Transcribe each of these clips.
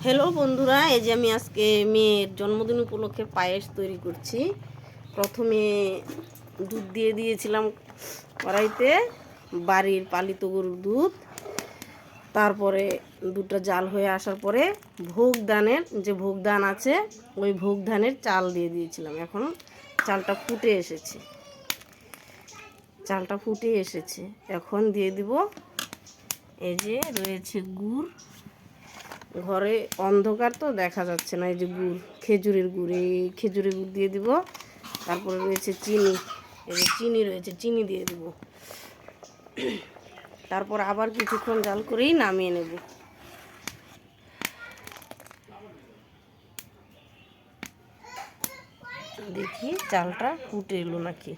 Hello বন্ধুরা, এই যে আমি আজকে মেয়ের জন্মদিন উপলক্ষে পায়েস তৈরি করছি। প্রথমে দুধ দিয়ে দিয়েছিলাম কড়াইতে, বাড়ির পালিত গরুর দুধ। তারপরে দুধটা জাল হয়ে আসার পরে ভোগদানের যে ভোগদান আছে, ওই ভোগদানের চাল দিয়ে দিয়েছিলাম। এখন চালটা ফুটে এসেছে। এখন দিয়ে দিব এই যে রয়েছে গুড়। ঘরে অন্ধকার তো দেখা যাচ্ছে না, এই যে গুড়, খেজুরের গুড়, এই খেজুরের গুড় দিয়ে দিব। তারপরে রয়েছে চিনি, এই যে চিনি রয়েছে, চিনি দিয়ে দিব। তারপর আবার কিছুক্ষণ জাল করেই নামিয়ে নেব। দেখি চালটা ফুটে এলো নাকি।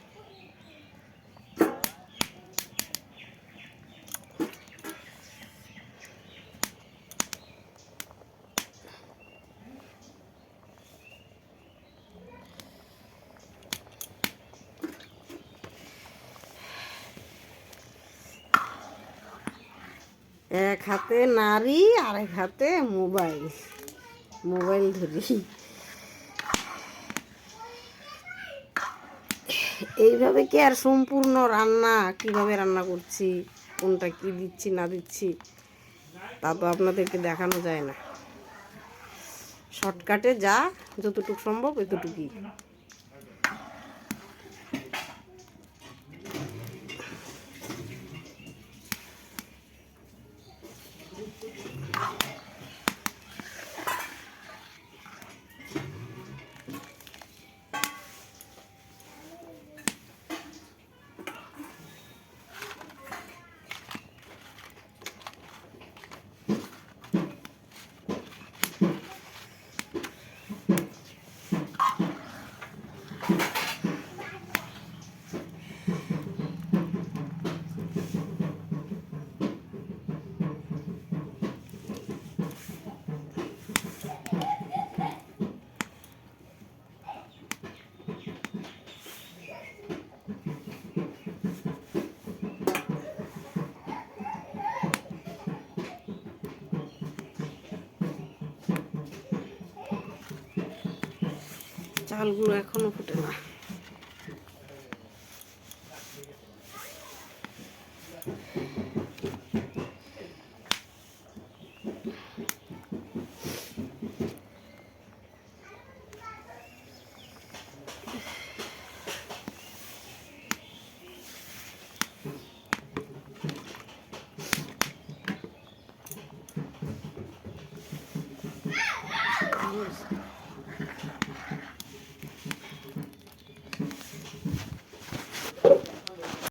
এক হাতে নাড়ি, আরেক হাতে মোবাইল ধরি। এইভাবে কি আর সম্পূর্ণ রান্না, কিভাবে রান্না করছি, কোনটা কি দিচ্ছি না দিচ্ছি, তা তো আপনাদেরকে দেখানো যায় না। শর্টকাটে যা যতটুকু সম্ভব এতটুকুই। চালগুলো এখনো ফুটে না।